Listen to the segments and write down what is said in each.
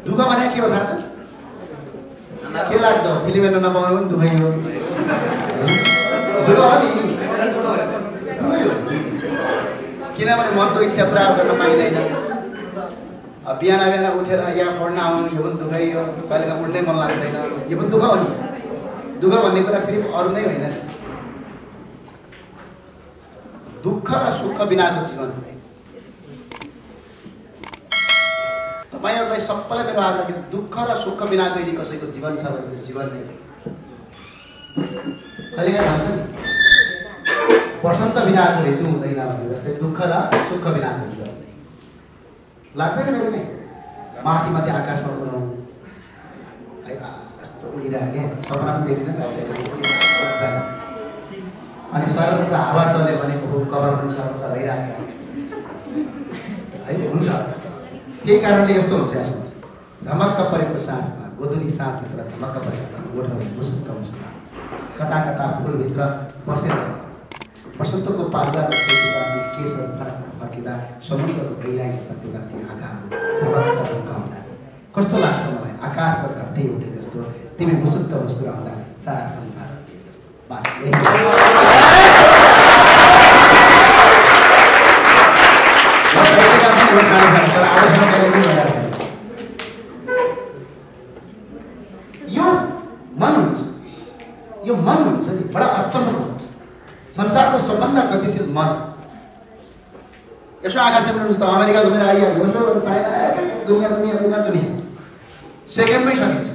दुःख भने के हो थाहा छ? के लाग्दो फिल्म हेर्न नपाउनु पनि दुःखै हो। दुःख हो नि, किनभने मनको इच्छा पुरा गर्न पाइँदैन। बिहान बिहान उठेर यहाँ पढ्न आउनु यो पनि दुःखै हो। कहिलेकाहीँ उठ्नै मन लाग्दैन, यो पनि दुःख हो नि। दुःख भन्ने कुरा सिर्फ अरू नै होइन, दुःख र सुख बिनाको जीवन। तपाईहरुलाई सबैलाई मेरो आग्रह के दुःख र सुख बिनाको यदि कसैको जीवन छ भने त्यस जीवन नै कहिलेकाहीँ भन्छ नि वसन्त बिनाको ऋतु हुँदैन भने जस्तै दुःख र सुख बिनाको जीवन नै लाग्दैन। मेरो नै माथि माथि आकाशमा उडाउनु यस्तो उडिरहेको सपना पनि देखिँदैन। अनि सरल हावा चल्यो भने कभर पनि सर्वत्र भइरहेको है हुन्छ। त्यही कारणले यस्तो हुन्छ यसो झमक्क परेको साँझमा गोधुली साँझभित्र झमक्क परेको गोठमा मुस्कुक्क मुस्कुरा कता कता फुलभित्र बसेर वसन्तको पाल्दा केसहरू फरक फर्किँदा समुद्रको गहिराई जस्ता त्यो राति आँखाहरू झमक्क झम्काउँदा कस्तो लाग्छ मलाई आकाश र धरती उठे जस्तो तिमी मुस्कुक्क मुस्कुराउँदा सारा संसार जस्तो बास यो मन हुन्छ नि बडा अचम्म हुन्छ। संसारको सबभन्दा गतिशील मन। यसो आँखा चिम्लिनुहोस् त अमेरिका घुमेर आइहाल्यो यसो चाइना दुनियाँ दुनियाँ दुनियाँ दुनियाँ सेकेन्डमै सकिन्छ।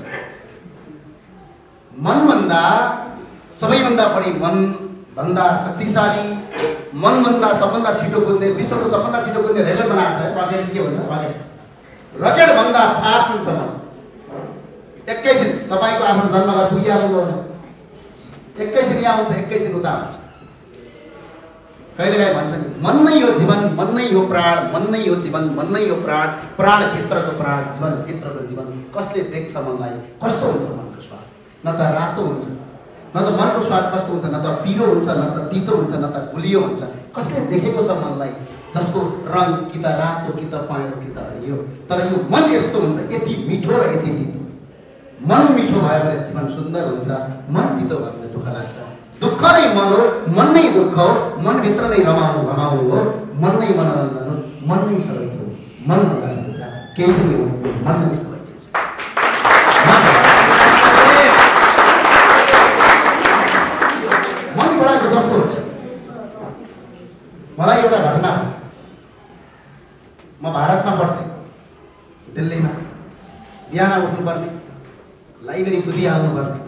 मनभन्दा सबैभन्दा बढी मनभन्दा शक्तिशाली मनभन्दा सबभन्दा छिटो कुद्ने विश्वको सबभन्दा छिटो कुद्ने रेकर्ड बनाएको छ। रकेट के भन्छ रकेट भन्दा फास्ट हुन्छ मन। एकैछिन तपाईँको आफ्नो जन्मघर पुगिहाल्नु एकैछिन यहाँ हुन्छ एकैछिन उता हुन्छ। कहिलेकाहीँ भन्छ नि मन नै हो जीवन मन नै हो प्राण मन नै हो जीवन मन नै हो प्राण प्राणभित्रको प्राण जीवनभित्रको जीवन। कसले देख्छ मनलाई कस्तो हुन्छ मनको स्वाद? न त रातो हुन्छ न त मनको स्वाद कस्तो हुन्छ, न त पिरो हुन्छ न त तितो हुन्छ न त गुलियो हुन्छ। कसले देखेको छ मनलाई जसको रङ कि त रातो कि त पहेँलो कि त हरियो। तर यो मन यस्तो हुन्छ यति मिठो र यति तितो। मन मिठो भयो भने जीवन सुन्दर हुन्छ, मन तितो भयो भने दुःख लाग्छ। दुःख नै मन हो मन नै दुःख हो मनभित्र नै रमाउनु रमाउनु हो मन नै मनोरञ्जन हो मन नै सबै हो। मन नभएका केही पनि हो मन नै सबै चिज। मन बढाएको जस्तो हुन्छ। मलाई एउटा घटना म भारतमा पढ्थेँ दिल्लीमा। बिहान उठ्नुपर्ने लाइब्रेरी कुदिहाल्नु पर्ने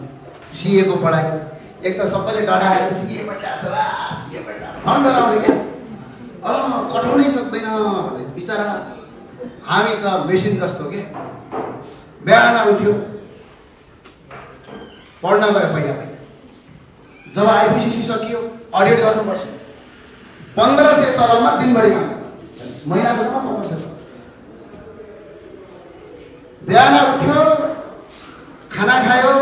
सिएको पढाइ एक त सबैले डराएर सिए झन् डराउने क्या कठाउनै सक्दैन भने बिचरा हामी त मेसिन जस्तो के बिहान उठ्यो पढ्न गयो। पहिला जब आइपिसिसी सकियो अडिट गर्नुपर्छ 1500 तलबमा दिनभरि काम महिनाको 1500। बिहान उठ्यो खाना खायो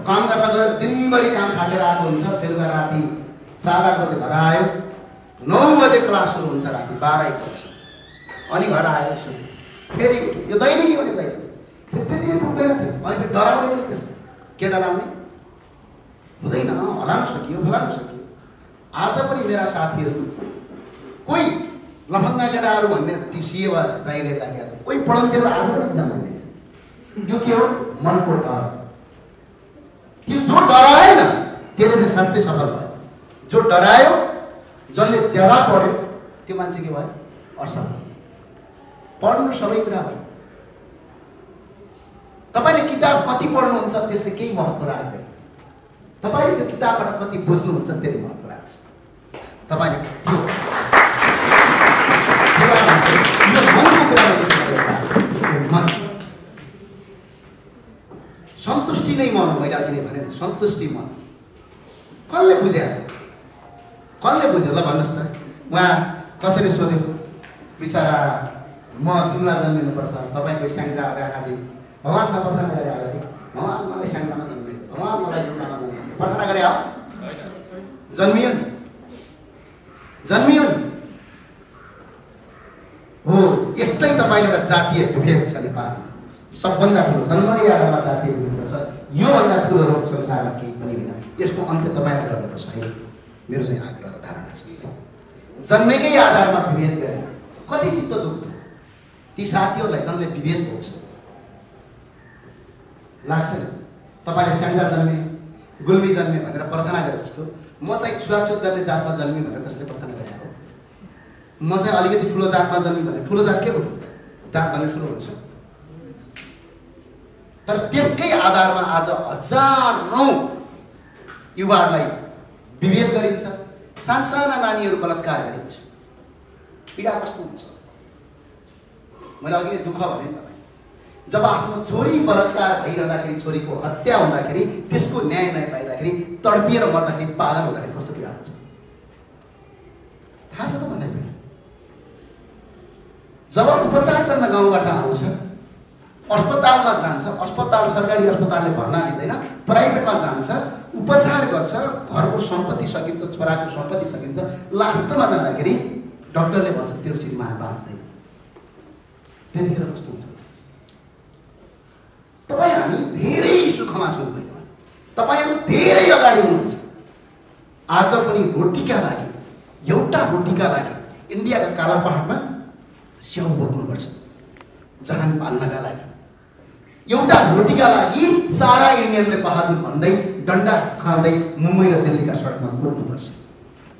काम गर्न गयो दिनभरि काम थाकेर आएको हुन्छ। बेलुका राति 7-8 बजे घर आयो 9 बजे क्लास सुरु हुन्छ राति 12 बजे अनि घर आयो सुत्यो फेरि उठ्यो। यो दैनिक हो नि दैनिक त्यति पुग्दैन थियो। अनि डराउने पनि त्यस्तो के डराउने हुँदैन हलाउन सकियो फलाउन सकियो। आज पनि मेरा साथीहरू कोही लफङ्गा केटाहरू भन्ने ती सिए भएर जाइरहेर राखेका छन्। कोही पढन्थ्यो आज पनि इक्जाम दिँदैछ। यो के हो मनको डर। त्यो जो डराएन त्यसले चाहिँ साँच्चै सफल भयो। जो डरायो जसले ज्यादा पढ्यो त्यो मान्छे के भयो असफल। पढ्नु सबै कुरा भयो। तपाईँले किताब कति पढ्नुहुन्छ त्यसले केही महत्त्व राख्दैन। तपाईँले त्यो किताबबाट कति बुझ्नुहुन्छ त्यसले महत्त्व राख्छ। तपाईँले मनको कुरा सन्तुष्टि नै मन। मैले अघि नै भने सन्तुष्टि मन कसले बुझेको छ कसले बुझ्यो ल भन्नुहोस् त। उहाँ कसैले सोध्यो बिचरा म जुम्ला जन्मिनुपर्छ तपाईँको स्याङ्जा आँखाजी भगवान्सँग प्रार्थना गरेर आयो कि भगवान् मलाई स्याङ्जामा जन्मियो भगवान् मलाई जुम्लामा जन्मियो प्रार्थना गरे हो जन्मियो नि। जन्मियो नि हो। यस्तै तपाईँको एउटा जातीय विभेद छ नेपालमा, सबभन्दा ठुलो जन्मकै आधारमा जातीय विभेद छ। योभन्दा ठुलो रोग संसारमा केही पनि होइन। यसको अन्त्य तपाईँले गर्नुपर्छ है, मेरो चाहिँ आग्रह र धारणा छ। जन्मेकै आधारमा विभेद गरेर कति चित्त दुख्छ ती साथीहरूलाई जसले विभेद भोग्छ। लाग्छ नि तपाईँले स्याङ्जा जन्मे, गुल्मी जन्मे भनेर प्रार्थना गरे जस्तो म चाहिँ छुवाछुत गर्ने जातमा जन्मेँ भनेर कसैले प्रार्थना गरे हो? म चाहिँ अलिकति ठुलो जातमा जन्मेँ भने ठुलो जात के हो? ठुलो जात भने ठुलो हुन्छ। तर त्यसकै आधारमा आज हजारौं युवाहरूलाई विभेद गरिन्छ, सानसाना नानीहरू बलात्कार गरिन्छ। पीडा कस्तो हुन्छ? मैले अघि दुःख भने तपाईँ जब आफ्नो छोरी बलात्कार भइरहँदाखेरि, छोरीको हत्या हुँदाखेरि, त्यसको न्याय नपाइँदाखेरि, तडपिएर मर्दाखेरि, पागल हुँदाखेरि कस्तो पीडा हुन्छ थाहा छ त मलाई? जब उपचार गर्न गाउँबाट आउँछ, अस्पतालमा जान्छ, अस्पताल सरकारी अस्पतालले भर्ना दिँदैन, प्राइभेटमा जान्छ, उपचार गर्छ, घरको सम्पत्ति सकिन्छ, छोराको सम्पत्ति सकिन्छ, लास्टमा जाँदाखेरि डाक्टरले भन्छ तेरो श्रीमान बाँच्दैन। त्यतिखेर कस्तो हुन्छ? तपाईँ हामी धेरै सुखमा छौँ होइन, तपाईँहरू धेरै अगाडि हुनुहुन्छ। आज पनि रोटीका लागि, एउटा रोटीका लागि इन्डियाका काला पहाडमा स्याउ बोक्नुपर्छ, जहान पाल्नका लागि। एउटा रोटीका लागि सारा इन्डियनले बहादुर भन्दै डन्डा खाँदै मुम्बई र दिल्लीका सडकमा कुद्नुपर्छ।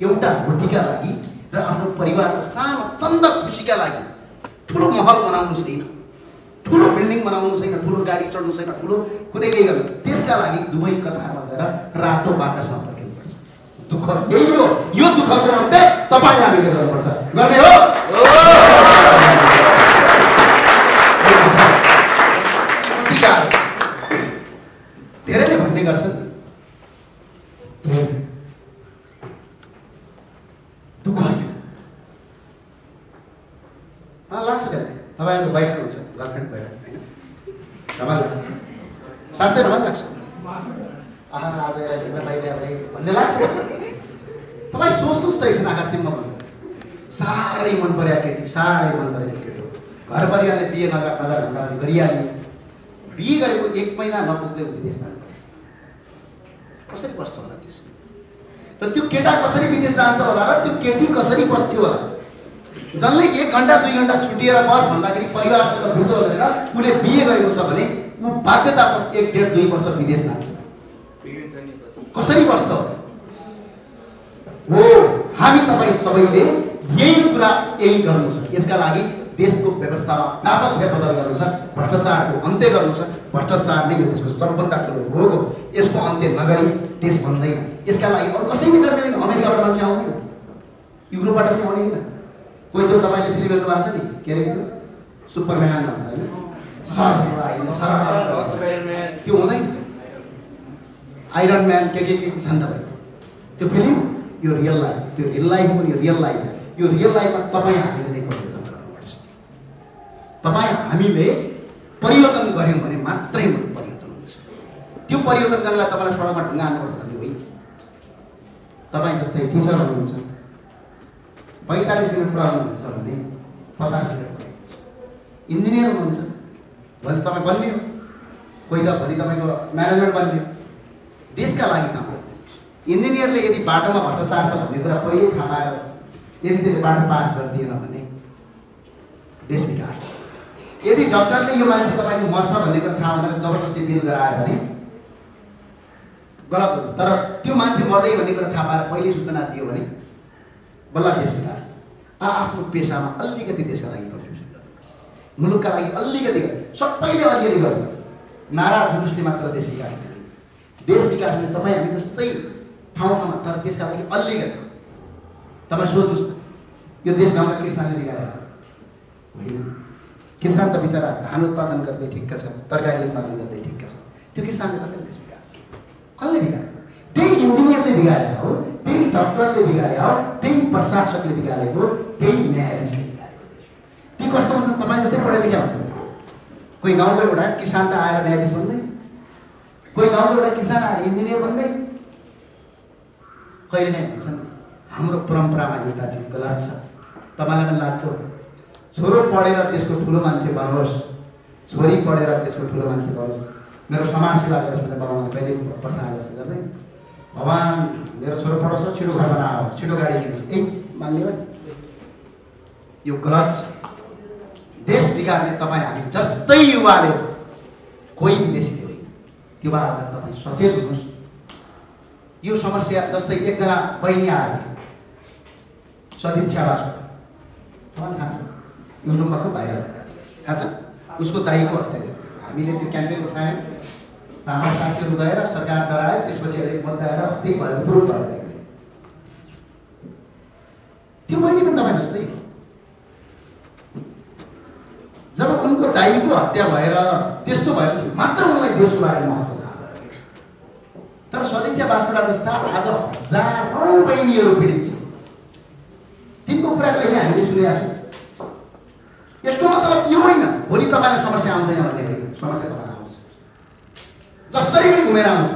एउटा रोटीका लागि र आफ्नो परिवारको सानो चन्द खुसीका लागि ठुलो महल बनाउनु छैन, ठुलो बिल्डिङ बनाउनु छैन, ठुलो गाडी चढ्नु छैन, ठुलो कुदेकै गर्नु। त्यसका लागि दुबई कतारमा गएर रातो बाकसमा फर्किनुपर्छ। दुःख यही हो। यो दुःखको अन्त्य तपाईँ हामीले गर्नुपर्छ। गर्ने हो? धेरैले भन्ने गर्छन् दुःख लाग्छ। तपाईँहरू बाहिर हुन्छ, गर्लफ्रेन्ड बाहिर होइन, रमाइलो साँच्चै रमाइलो लाग्छ। आज हेर्न पाइदियो भने भन्ने लाग्छ। तपाईँ सोच्नुहोस् त एकछिन आँखा चिम्म भन्नु, साह्रै मन पर्या केटी, साह्रै मन परेको केटो, घर परिवारले बिहे नगर्दा पनि गरिहाल्यो। बिहे गरेको 1 महिना नपुग्दै विदेश जानुपर्छ। कसरी बस्छ होला त्यसमा? र त्यो केटा कसरी विदेश जान्छ होला र त्यो केटी कसरी बस्छ होला? जसले 1 घन्टा 2 घन्टा छुटिएर बस भन्दाखेरि परिवारसँग भेट्दो भनेर उसले बिहे गरेको छ भने ऊ बाध्यतावश 1, 1.5, 2 वर्ष विदेश जान्छ। कसरी बस्छ होला? हो, हामी तपाईँ सबैले यही कुरा यही गर्नु छ। यसका लागि देशको व्यवस्थामा व्यापक फेरबदल गर्नु छ, भ्रष्टाचारको अन्त्य गर्नु छ। भ्रष्टाचार नै यो देशको सबभन्दा ठुलो रोग हो। यसको अन्त्य नगरी देश बन्दैन। यसका लागि अरू कसैले गर्ने होइन। अमेरिकाबाट मान्छे आउँदैन, युरोपबाट पनि आउने होइन। कोही त्यो तपाईँले फिल्म हेर्नु भएको छ नि, के अरे सुपरम्यान भन्छ होइन, त्यो हुँदैन। आइरन म्यान के छ नि तपाईँ, त्यो फिल्म हो, यो रियल लाइफ। त्यो रियल लाइफ हो, यो रियल लाइफ। यो रियल लाइफमा तपाईँ हामीले नै परिवर्तन गर्नुपर्छ। तपाईँ हामीले परिवर्तन गऱ्यौँ भने मात्रै परिवर्तन हुन्छ। त्यो परिवर्तन गर्नलाई तपाईँलाई सडकमा ढुङ्गा हाल्नुपर्छ भन्ने होइन। तपाईँ जस्तै टिचर हुनुहुन्छ, 45 मिनट पढाउनुहुन्छ भने 50 मिनट पढाउनुहुन्छ। इन्जिनियर हुनुहुन्छ भने तपाईँ बन्ने हो, कोही त भोलि तपाईँको म्यानेजमेन्ट बन्ने। देशका लागि काम गर्नुहुन्छ। इन्जिनियरले यदि बाटोमा भ्रष्टाचार छ भन्ने कुरा पहिले थाहा पाएर यदि त्यसले बाटो पास गरिदिएन भने देश विकास हुन्छ। यदि डाक्टरले यो मान्छे तपाईँको मर्छ भन्ने कुरा थाहा हुँदा जबरजस्ती बिल गरायो भने गलत हुन्छ। तर त्यो मान्छे मर्दै भन्ने कुरा थाहा पाएर पहिले सूचना दियो भने बल्ल देश विकास। आफ्नो पेसामा अलिकति देशका लागि कन्ट्रिब्युसन गर्नुपर्छ, मुलुकका लागि अलिकति, सबैले अलिअलि गर्नुपर्छ। नारा जुलुसले मात्र देश विकास हुँदैन। देश विकास हुने तपाईँ हामी जस्तै ठाउँमा, तर त्यसका लागि अलिकति। तपाईँ सोच्नुहोस् त, यो देश गाउँका किसानले बिगारेर होइन। किसान त बिचरा धान उत्पादन गर्दै ठिक्क छ, तरकारी उत्पादन गर्दै ठिक्क छ। त्यो किसानले कसरी देश विकास? कसले बिगार्यो? त्यही इन्जिनियरले बिगारेको हो, त्यही डक्टरले बिगारेको हो, त्यही प्रशासकले बिगारेको, त्यही न्यायाधीशले बिगारेको। ती कस्तो हुन्छ? तपाईँ जस्तै पढे लेखा हुन्छ। कोही गाउँको एउटा किसान त आएर न्यायाधीश बन्दै, कोही गाउँको एउटा किसान आएर इन्जिनियर बन्दै। कहिले काहीँ भन्छन् हाम्रो परम्परामा एउटा चिज गलत छ। तपाईँलाई पनि लाग्छ छोरो पढेर देशको ठुलो मान्छे बनोस्, छोरी पढेर देशको ठुलो मान्छे बनोस्, मेरो समाज सेवा गरोस् भनेर भगवान कहिले प्रार्थना गर्छ गर्दैन? भगवान मेरो छोरो पढोस्, छिटो घर बनाओ, छिटो गाडी किनोस्, मान्ने हो? यो गलत छ। देश बिगार्ने तपाईँ हामी जस्तै युवाले हो, कोही विदेशीले होइन। त्यो भएर तपाईँ सचेत हुनुहोस्। यो समस्या जस्तै एकजना बहिनी आयो सदिच्छा बासबाट, तपाईँलाई थाहा छ यो रुममा को भाइरल भएर थाहा छ? उसको दाइको हत्या गर्यो। हामीले त्यो क्याम्पेन उठायौँ, हाम्रो साथीहरू गएर सरकार डरायो, त्यसपछि अलिक मुद्दा आएर त्यही भएको ग्रुप भयो। त्यो बहिनी पनि तपाईँ जस्तै हो। जब उनको दाइको हत्या भएर त्यस्तो भएपछि मात्र उनलाई देशको बारेमा महत्त्व थाहा भयो। तर सदिच्छा बासबाट जस्ता आज हजारौँ बहिनीहरू पीडित छन्। तिनको कुरा कहिले हामीले सुनेका छौँ। यसको मतलब यो होइन भोलि तपाईँलाई समस्या आउँदैन भन्ने होइन, समस्या तपाईँलाई आउँछ, जसरी पनि घुमेर आउँछ।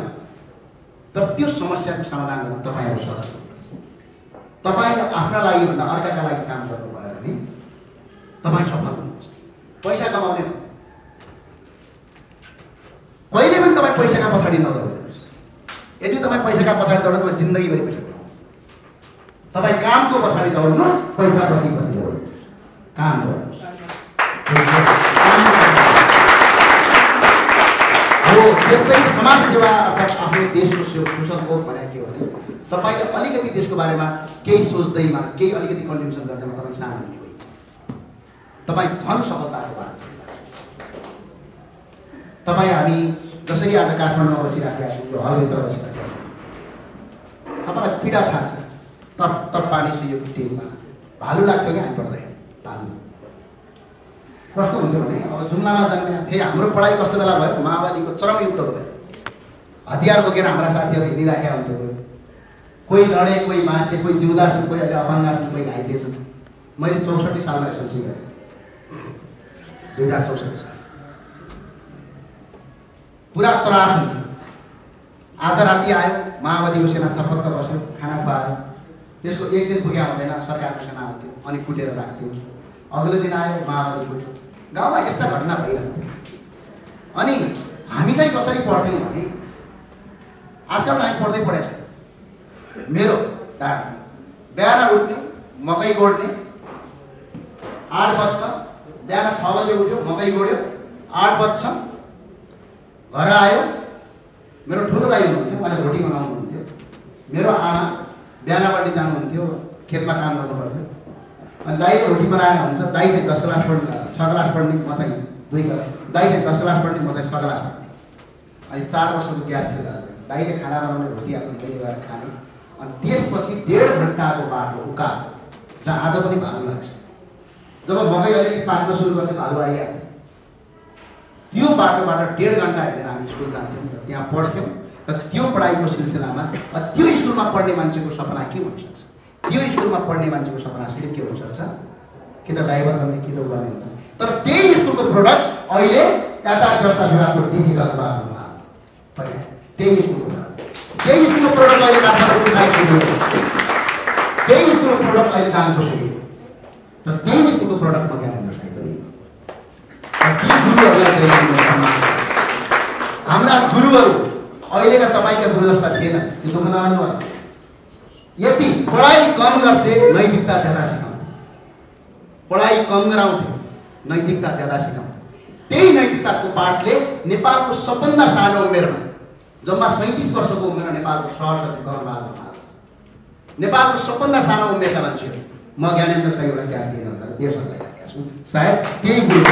तर त्यो समस्याको समाधान गर्न तपाईँहरू सजग हुनुपर्छ। तपाईँले आफ्ना लागि भन्दा अर्काका लागि काम गर्नुभयो भने तपाईँ सफल हुनुहुन्छ। पैसा कमाउने कहिले पनि तपाईँ पैसाका पछाडि नदौड्नुहोस्। यदि तपाईँ पैसाका पछाडि दौड्नु तपाईँ जिन्दगीभरि पैसा कमाउनु। तपाईँ कामको पछाडि दौड्नुहोस्, पैसा पछि दौड्नुहोस्, काम गर्नुहोस्। हो त्यस्तै समाज सेवा अर्थात् आफ्नो देशको सुसंस्कृत भनेको के हो भने तपाईँले अलिकति देशको बारेमा केही सोच्दैमा, केही अलिकति कन्ट्रिब्युसन गर्दैमा तपाईँ सानो हुने होइन, तपाईँ झन् सफलताको बाटो। तपाईँ हामी जसरी आज काठमाडौँमा बसिराखेका छौँ, यो हलभित्र बसिराखेका छौँ, तपाईँलाई पीडा थाहा छ। तप पानी से यो टेनमा भालु लाग्थ्यो क्या हामी पढ्दाखेरि। भालु कस्तो हुन्थ्यो भने अब जुम्लामा जन्मे फेरि हाम्रो पढाइ कस्तो बेला भयो, माओवादीको चरम युद्ध भयो। हतियार बोकेर हाम्रा साथीहरू हिँडिराखेका हुन्थ्यो। कोही लडे, कोही बाँचे, कोही जिउँदा छन्, कोही अहिले अपाङ्ग छन्, कोही घाइते छन्। मैले 64 सालमा एसएलसी गरेँ, 2064 साल। पुरा त्रास हुन्थ्यो। आज राति आयो माओवादीको सेना छपक्क बस्यो, खाना खुवायो। त्यसको एक दिन पुग्या हुँदैन सरकारको सेना आउँथ्यो अनि कुटेर राख्थ्यो। अघिल्लो दिन आयो माओवादी कुट्यो। गाउँमा यस्ता घटना भइरहेको। अनि हामी चाहिँ कसरी पढ्थ्यौँ भने आजकल त हामी पढ्दै पढेको छ। मेरो बिहान उठ्ने, मकै गोड्ने, 8 बज्छ, बिहान 6 बजे उठ्यो, मकै गोड्यो, 8 बज्छ, घर आयो। मेरो ठुलो दाइ हुनुहुन्थ्यो, उहाँले रोटी बनाउनुहुन्थ्यो। मेरो आमा बिहानपट्टि जानुहुन्थ्यो, खेतमा काम गर्नुपर्थ्यो। अनि दाइले रोटी बनाएर हुन्छ, दाइ चाहिँ 10 क्लास पढ्ने, 6 क्लास पढ्ने, म चाहिँ 2 क्लास। दाइ चाहिँ 10 क्लास पढ्ने, म चाहिँ 6 क्लास पढ्ने। अनि 4 वर्षको ग्याप थियो दाजु। दाइले खाना बनाउने, रोटी हाल्नु, मैले गएर खाने। अनि त्यसपछि 1.5 घन्टाको बाटो उकालो, जहाँ आज पनि भालु लाग्छ। जब मकै अलिकति पाक्न सुरु गर्थ्यो भालु आइहाल्थ्यो। त्यो बाटोबाट 1.5 घन्टा हिँडेर हामी स्कुल जान्थ्यौँ र त्यहाँ पढ्थ्यौँ। र त्यो पढाइको सिलसिलामा त्यो स्कुलमा पढ्ने मान्छेको सपना के हुनसक्छ? त्यो स्कुलमा पढ्ने मान्छेको सपना सिर्फ के हुनसक्छ? कि त ड्राइभर बन्ने, कि त गर्ने हुन्छ। तर त्यही स्कुलको प्रोडक्ट अहिले यातायात व्यवस्था विभागको डिजी गर्नुभएको पहिला त्यही स्कुलको त्यही स्कुलको प्रोडक्ट अहिले काठमाडौँको साइड पुग्यो। त्यही स्कुलको प्रोडक्ट अहिले दाङको पुग्यो। र त्यही स्कुलको प्रोडक्ट म ज्ञानेन्द्र साई पनि। हाम्रा गुरुहरू अहिलेका तपाईँका गुरु जस्ता थिएन, त्यो दुःख नमान्नु। यति पढाइ कम गर्थे, नैतिकता ज्यादा सिकाउँथे। पढाइ कम गराउँथे, नैतिकता ज्यादा सिकाउँथे। त्यही नैतिकताको पाठले नेपालको सबभन्दा सानो उमेरमा, जम्मा 37 वर्षको उमेरमा नेपालको सहसचिव गणराज्यमा हाल्छ। नेपालको सबभन्दा सानो उमेरका मान्छेहरू म ज्ञानेन्द्र साई एउटा क्याम्पेन अन्त देशहरूलाई राखेका छु। सायद त्यही गुरु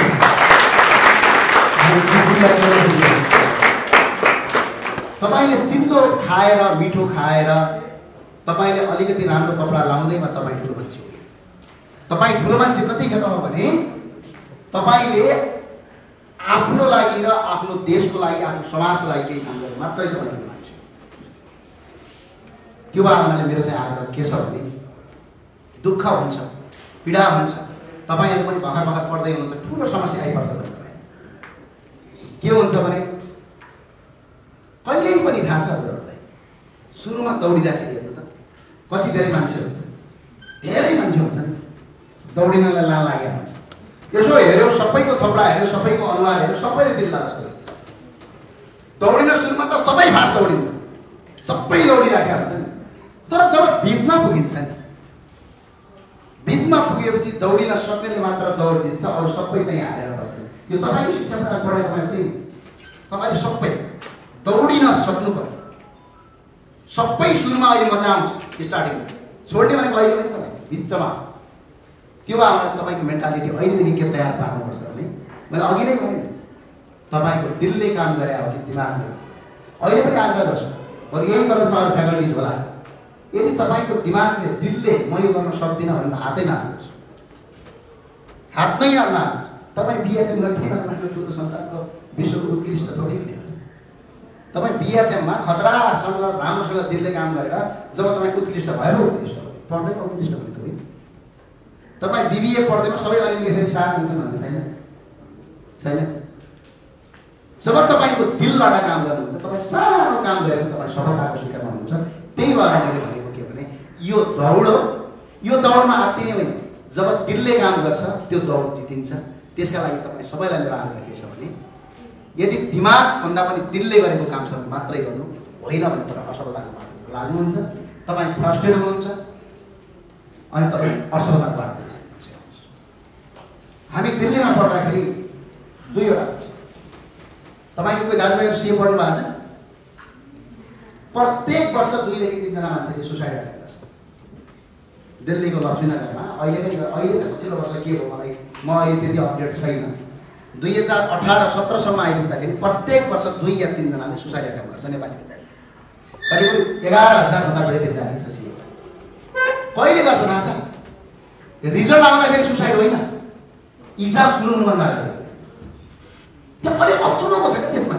तपाईँले चिन्लो खाएर, मिठो खाएर, तपाईँले अलिकति राम्रो कपडा लाउँदैमा तपाईँ ठुलो मान्छे हो। तपाईँ ठुलो मान्छे कतिखेर हो भने तपाईँले आफ्नो लागि र आफ्नो देशको लागि, आफ्नो समाजको लागि केही काम गरेर मात्रै तपाईँ ठुलो मान्छे हो। त्यो भावनाले मेरो चाहिँ आग्रह के छ भने दुःख हुन्छ, पीडा हुन्छ। तपाईँहरू पनि भर्खर भर्खर पढ्दै हुनुहुन्छ, ठुलो समस्या आइपर्छ भने तपाईँ के हुन्छ भने कहिल्यै पनि थाहा छ हजुरहरूलाई, सुरुमा दौडिँदाखेरि हेर्नु त कति धेरै मान्छे हुन्छ। धेरै मान्छे हुन्छन् दौडिनलाई लान लागेको हुन्छ। यसो हेऱ्यो सबैको थोप्ला हेऱ्यो सबैको अनुहार हेऱ्यो सबैले जिल्ला जस्तो लाग्छ। दौडिन सुरुमा त सबै फास्ट दौडिन्छ, सबै दौडिराखेका हुन्छ नि। तर जब बिचमा पुगिन्छ नि, बिचमा पुगेपछि दौडिन सक्नेले मात्र दौड दिन्छ, अरू सबै त्यही हारेर बस्छ। यो तपाईँको शिक्षा पढाइ तपाईँले सबै दौडिन सक्नु पर्यो। सबै सुरुमा अहिले मजा आउँछ स्टार्टिङमा, छोड्ने भनेको अहिले पनि तपाईँ बिचमा त्यो भएर तपाईँको मेन्टालिटी अहिलेदेखि के तयार पार्नुपर्छ भने मैले अघि नै भने तपाईँको दिलले काम गरे हो कि दिमागले। अहिले पनि आग्रह गर्छु, बरु यही कलेजमा अरू फ्याकल्टिज होला, यदि तपाईँको दिमागले दिलले म यो गर्न सक्दिनँ भनेर हातै नहाल्नुहोस्, हात नै नहाल्नुहोस्। तपाईँ बिएचएम गर्दै ठुलो संसारको विश्वको उत्कृष्ट थोरै हुने। तपाईँ बिएचएममा खतरासँग राम्रोसँग दिलले काम गरेर जब तपाईँ उत्कृष्ट भयो उत्कृष्ट हो, पढ्दैन उत्कृष्ट हुने त होइन। तपाईँ बिबिए पढ्दैमा सबै अलिअलि यसरी साथ हुन्छन् भन्ने छैन। जब तपाईँको दिलबाट काम गर्नुहुन्छ, तपाईँ सानो काम गरेर तपाईँ सफलताको शिखरमा हुनुहुन्छ। त्यही भएर मैले भनेको के भने यो दौड हो, यो दौडमा आत्तिने होइन। जब दिलले काम गर्छ त्यो दौड जितिन्छ। त्यसका लागि तपाईँ सबैलाई मेरो आग्रह के छ भने यदि दिमागभन्दा पनि दिलले गरेको काम छ भने मात्रै गर्नु, होइन भने तपाईँ असफलताको बाटोमा लाग्नुहुन्छ, तपाईँ फ्रस्ट्रेट हुनुहुन्छ अनि तपाईँ असफलताको बाटोमा लाग्नुहुन्छ। हामी दिल्लीमा पढ्दाखेरि दुईवटा हुन्छ। तपाईँको कोही दाजुभाइहरू सिए पढ्नु भएको छ? प्रत्येक वर्ष 2 देखि 3 जना मान्छेले सुसाइड गरेका छ दिल्लीको लक्ष्मीनगरमा। अहिले पनि अहिले चाहिँ पछिल्लो वर्ष के हो मलाई म अहिले त्यति अपडेट छैन। 2018-17 आइपुग्दाखेरि प्रत्येक वर्ष 2 या 3 जनाले सुसाइड अटेम्प गर्छ नेपाली विद्यार्थी। करिब 11,000 भन्दा बढी विद्यार्थी छ सिए। कहिले गर्छ थाहा छ? रिजल्ट आउँदाखेरि सुसाइड होइन, इक्जाम सुरु हुनुभन्दा अगाडि। त्यो अलिक अचुरो छ क्या त्यसमा।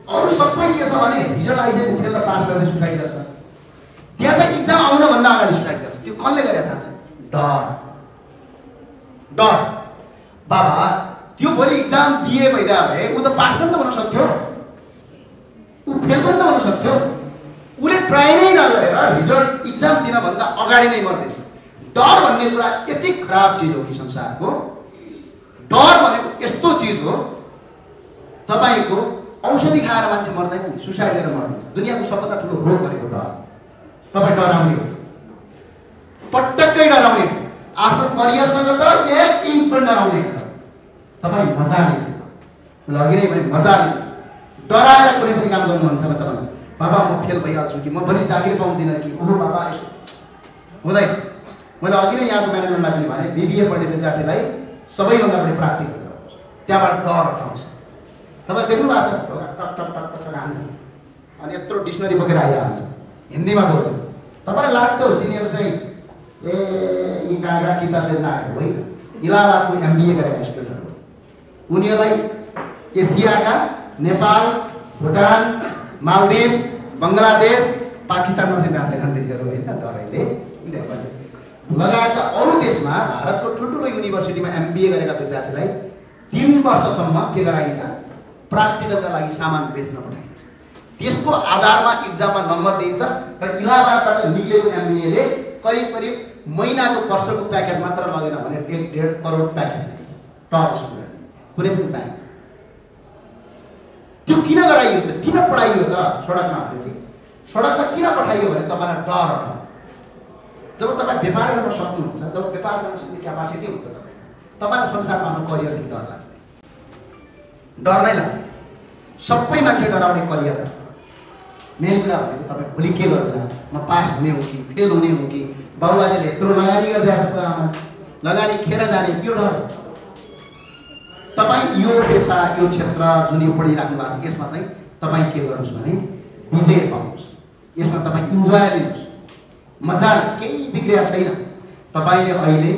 अरू सबै के छ भने रिजल्ट आइसकेपछि फेल पास गरेर सुसाइड गर्छ, त्यहाँ चाहिँ इक्जाम आउनुभन्दा अगाडि सुसाइड गर्छ। त्यो कसले गरे थाहा छ? डर। बाबा त्यो भोलि इक्जाम दिए भइदा भए ऊ त पास पनि त हुन सक्थ्यो, ऊ फेल पनि त हुन सक्थ्यो। उसले ट्राई नै नगरेर रिजल्ट इक्जाम दिनभन्दा अगाडि नै मर्दिन्छ। डर भन्ने कुरा यति खराब चिज हो कि संसारको। डर भनेको यस्तो चिज हो, तपाईँको औषधि खाएर मान्छे मर्दैन नि, सुसाइड गरेर मर्दिन्छ। दुनियाँको सबभन्दा ठुलो रोग भनेको डर। तपाईँ डराउने हो, पटक्कै डराउने। आफ्नो करियरसँग त 1 इन्च पनि डराउने। तपाईँ मजाले, अघि नै भने मजाले डराएर कुनै पनि काम गर्नुहुन्छ भने तपाईँ बाबा म फेल भइहाल्छु कि म भोलि चाकरी पाउँदिनँ कि ओहो बाबा यसो हुँदैन। मैले अघि नै यहाँको म्यानेजमेन्टलाई पनि भने बिबिए पढ्ने विद्यार्थीलाई सबैभन्दा बढी प्र्याक्टिकल गराउँछ, त्यहाँबाट डर हटाउँछ। तपाईँ देख्नु भएको छ टक हान्छ अनि यत्रो डिक्सनरी बोकेर आइरहेको हुन्छ, हिन्दीमा बोल्छ। तपाईँलाई लाग्थ्यो तिनीहरू चाहिँ यी काँक्रा किताब बेच्न आएको होइन, इलाहाबादको एमबिए गरेका स्टुडेन्टहरू। उनीहरूलाई एसियाका नेपाल, भुटान, मालदिभ, बङ्गलादेश, पाकिस्तानमा चाहिँ जाँदैनन् तिनीहरू होइन, डरैले लगायतका अरू देशमा भारतको ठुल्ठुलो युनिभर्सिटीमा एमबिए गरेका विद्यार्थीलाई 3 वर्षसम्म के गराइन्छ? प्र्याक्टिकलका लागि सामान बेच्न पठाइन्छ। त्यसको आधारमा इक्जाममा नम्बर दिइन्छ र इलाहाबादबाट निक्लेको एमबिएले करिब महिनाको वर्षको प्याकेज मात्र लगेन भने 1.5 करोड प्याकेज दिन्छ टप स्टुडेन्ट कुनै पनि ब्याङ्क। त्यो किन गराइयो त? किन पढाइयो त? सडकमा भनेपछि सडकमा किन पठाइयो भने तपाईँलाई डर हटाउनु। जब तपाईँ व्यापार गर्न सक्नुहुन्छ, जब व्यापार गर्न सक्ने क्यापासिटी हुन्छ तपाईँलाई संसारमा आफ्नो करियरदेखि डर लाग्दैन, डर नै लाग्दैन। सबै मान्छे डराउने करियर। मेन कुरा भनेको तपाईँ भोलि के गर्दा म पास हुने हो कि फेल हुने हो कि बाबुबाजेले यत्रो लगानी गरिदिएको छ लगानी खेर जाने, यो डर। तपाईँ यो पेसा यो क्षेत्र जुन यो पढिराख्नु भएको छ यसमा चाहिँ तपाईँ के गर्नुहोस् भने विजय पाउनुहोस्, यसमा तपाईँ इन्जोय लिनुहोस्, मजाले। केही बिग्रिया छैन। तपाईँले अहिले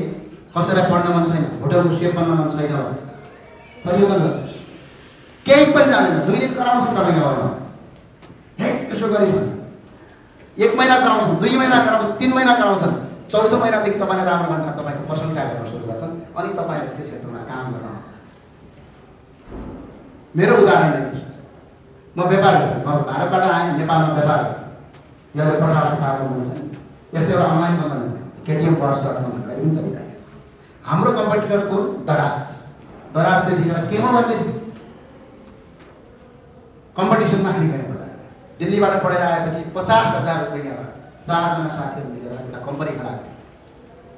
कसैलाई पढ्न मन छैन, होटलको सेफ बन्न मन छैन भने परिवर्तन गर्नुहोस्। केही पनि जानेन, 2 दिन कराउँछन् तपाईँको घरमा, हे यसो गरिस् भन्छ। 1 महिना कराउँछन्, 2 महिना कराउँछन्, 3 महिना कराउँछन्, 4थो महिनादेखि तपाईँले राम्रो भन्दा तपाईँको प्रशंसा गर्न सुरु गर्छन् अनि तपाईँले त्यो क्षेत्रमा काम गर्न लाग्छ। मेरो उदाहरण दिनुहोस्, म व्यापार गर्थेँ, म भारतबाट आएँ, नेपालमा व्यापार गरेँ। यसले पठाएको खाएको हुन्छ नि, यस्तो एउटा अनलाइन कम्पनी ktmbus.com अहिले पनि चलिरहेको छ। हाम्रो कम्पिटिटरको दराज त्यतिखेर केमा भन्ने कम्पिटिसनमा हामी गयौँ बजार। दिल्लीबाट पढेर आएपछि 50,000 रुपैयाँ 4 जना साथीहरू मिलेर एउटा कम्पनी खडा गऱ्यौँ।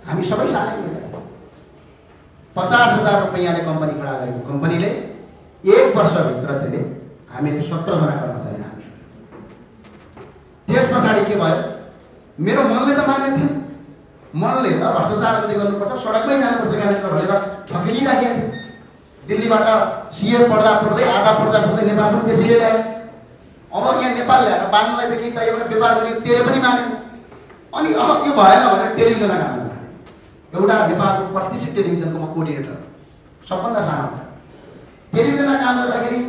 हामी सबै साथै मिलेर 50,000 रुपैयाँले कम्पनी खडा गरेको कम्पनीले 1 वर्षभित्र त्यसले हामीले 17 जना कर्मचारी राख्यौँ। त्यस पछाडि के भयो, मेरो मनले त मानेको थिएन, मनले त भ्रष्टाचार अन्त्य गर्नुपर्छ, सडकमै जानुपर्छ यहाँनिर भनेर थकिलिराखेको थियो। दिल्लीबाट सिए पढ्दै नेपाल पनि त्यसैले ल्यायो। अब यहाँ नेपाल ल्याएर बाँध्नलाई त केही चाहियो भने व्यापार गरियो, त्यसले पनि मान्यो। अनि अब यो भएन भनेर टेलिभिजनमा काम गर्नु लाग्यो। एउटा नेपालको प्रतिष्ठित टेलिभिजनको म कोअर्डिनेटर, सबभन्दा सानो टेलिभिजनमा काम गर्दाखेरि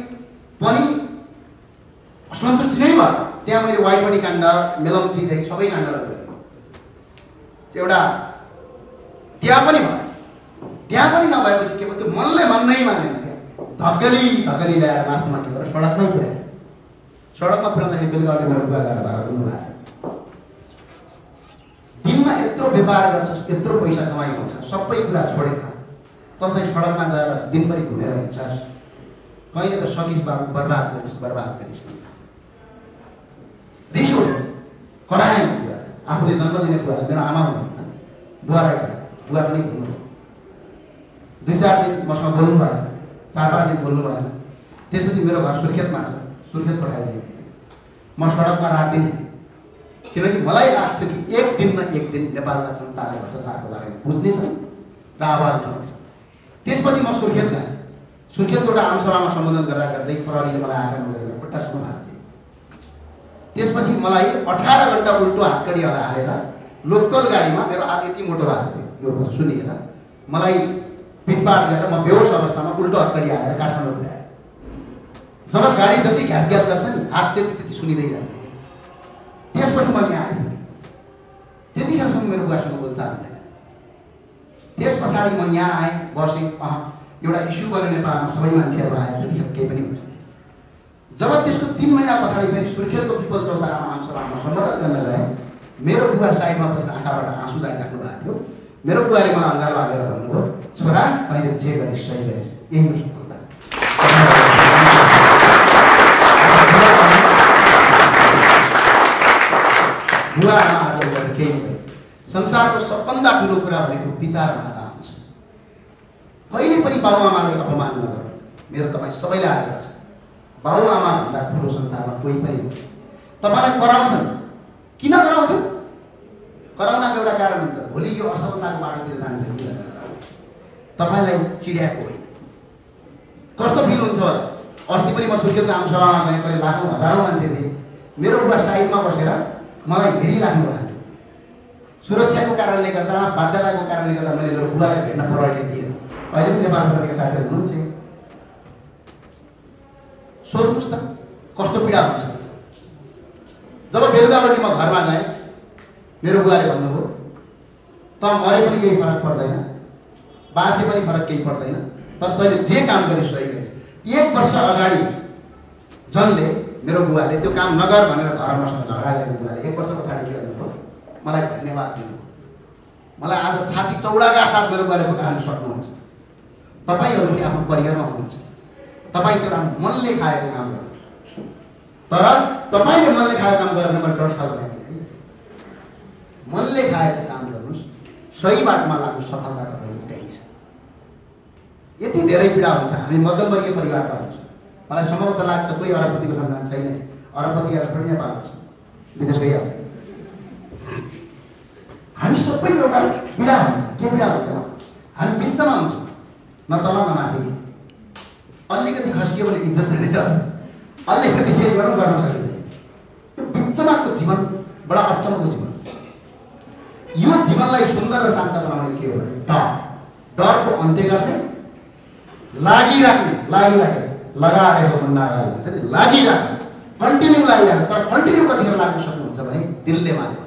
पनि असन्तुष्टि नै भयो। त्यहाँ मैले वाइबडी काण्ड, मेलम्चीदेखि सबै काण्डहरू गरेँ। एउटा त्यहाँ पनि भयो। त्यहाँ पनि नभएपछि के भयो, त्यो मनले मान्नै मानेन। क्या धकेली ल्याएर लास्टमा के गरेर सडकमै पुर्यायो। सडकमा पुर्याउँदाखेरि बेलुका मेरो बुवा गएर घर रुनुभएको। दिनमा यत्रो व्यापार गर्छस्, यत्रो पैसा कमाइ हुन्छ, सबै कुरा छोडेर त चाहिँ सडकमा गएर दिनभरि घुमेर हिँड्छस्, कहिले त सकिस् बाबु, बर्बाद गरिस् भन्दा रिस उठ्यो। कराएँ बुवा, आफूले जन्म दिने बुवा, मेरो आमा हुनुहुन्छ, बुवालाई कराएँ। बुवा पनि घुम्नु 2-4 दिन मसँग बोल्नु भएन, 4-5 दिन बोल्नु भएन। त्यसपछि मेरो घर सुर्खेतमा छ, सुर्खेत पठाइदिएँ। म सडकमा राख्दिनँ, किनकि मलाई लाग्थ्यो कि एक दिन नेपालका जनताले भ्रष्टाचारको बारेमा बुझ्नेछ र आवाज उठाउनेछ। त्यसपछि म सुर्खेत गएँ। सुर्खेतको एउटा आमसभामा सम्बोधन गर्दै प्रहरीले मलाई आक्रमण गरेर खुट्टासम्म हाल्थ्यो। त्यसपछि मलाई 18 घण्टा उल्टो हातकडी हालेर लोकल गाडीमा, मेरो हात यति मोटो भएको थियो यो सुनिएर, मलाई पिटपाट गरेर म बेहोस अवस्थामा उल्टो हत्कडी हालेर काठमाडौँ पुर्यायो। जब गाडी जति घ्याच गर्छ नि, हात त्यति सुनिँदै जान्छ। त्यसपछि म यहाँ आएँ। त्यतिखेरसम्म मेरो बुवासँग बोलचाल हुँदैन। त्यस पछाडि म यहाँ आएँ, बसेँ। एउटा इस्यु भयो नेपालमा, सबै मान्छेहरू आए, त्यतिखेर केही पनि हुँदैन। जब त्यसको 3 महिना पछाडि फेरि सुर्खेतको पिपल चौतारामा आमसभामा सम्बोधन गर्न गएँ, मेरो बुवा साइडमा बसेर आँखाबाट आँसु लगाइराख्नु भएको थियो। मेरो बुवाले मलाई अँगालो हालेर भन्नुभयो, छोरा मैले जे गरिस् सही गरिस्, यही हो सफलता। बुवा आमा आज केही हुँदैन। संसारको सबभन्दा ठुलो कुरा भनेको पिता र माता हुन्छ। कहिले पनि बाबुआमालाई अपमान नगर्नु, मेरो तपाईँ सबैलाई आग्रह छ। बाबुआमा भन्दा ठुलो संसारमा कोही पनि हुँदैन। तपाईँलाई कराउँछन्, किन कराउँछन्? कराउनको एउटा कारण हुन्छ, भोलि यो असफलताको बाटोतिर जान्छ कि तपाईँलाई चिड्याएको होइन। कस्तो फिल हुन्छ होला? अस्ति पनि म सुर्खेतको आमसभामा गएँ, कहिले लाखौँ हजारौँ मान्छे थिए। मेरो बुवा साइडमा बसेर मलाई हेरिराख्नु भएको थियो। सुरक्षाको कारणले गर्दा, बाध्यताको कारणले गर्दा मैले मेरो बुवालाई भेट्न प्रहरीले दिएन। अहिले पनि नेपालमा रहेका साथीहरू हुनुहुन्छ। सोच्नुहोस् त कस्तो पीडा हुन्छ। जब बेलुकापट्टि म घरमा गएँ, मेरो बुवाले भन्नुभयो, त मरे पनि केही फरक पर्दैन, बाँचे पनि फरक केही पर्दैन, तर तैँले जे काम गरिस् सही गरिस्। 1 वर्ष अगाडि जनले मेरो बुवाले त्यो काम नगर भनेर घरमा मसँग झगडा गरेको बुवाले 1 वर्ष पछाडि के गर्नुभयो, मलाई धन्यवाद दिनुभयो। मलाई आज छाती चौडाका साथ मेरो बुवाले भुकाउन सक्नुहुन्छ। तपाईँहरू पनि आफ्नो करियरमा हुनुहुन्छ, तपाईँ त्यो मनले खाएको काम गर्नु। तर तपाईँले मनले खाएको काम गरेर मैले डर सक्दैन। मनले खाएको काम गर्नुहोस्, सही बाटोमा लाग्नु, सफलता तपाईँको त्यही छ। यति धेरै पीडा हुन्छ। हामी मध्यमवर्गीय परिवारका हुन्छौँ। मलाई सम्भवतः लाग्छ कोही अरबपतिको सन्तान छैन। अरबपति पनि नेपाल हुन्छ, विदेश गइहाल्छ। हामी सबै एउटा पीडा हुन्छ। के पीडा हुन्छ? हामी बिचमा हुन्छौँ, न तल न माथि। अलिकति खस्कियो भने इज्जत जाने, तर अलिकति केही गर्न सकिँदैन। यो बिचमाको जीवन बडा अचम्मको जीवन। यो जीवनलाई सुन्दर र शान्त बनाउने के हो भने डरको अन्त्य गर्ने, लागिराख्ने लगाएको मुन्ना भन्छ नि, लागिराख्ने, कन्टिन्यू लागिराख्ने। तर कन्टिन्यू कतिखेर लाग्न सक्नुहुन्छ भने दिलले मान्यो,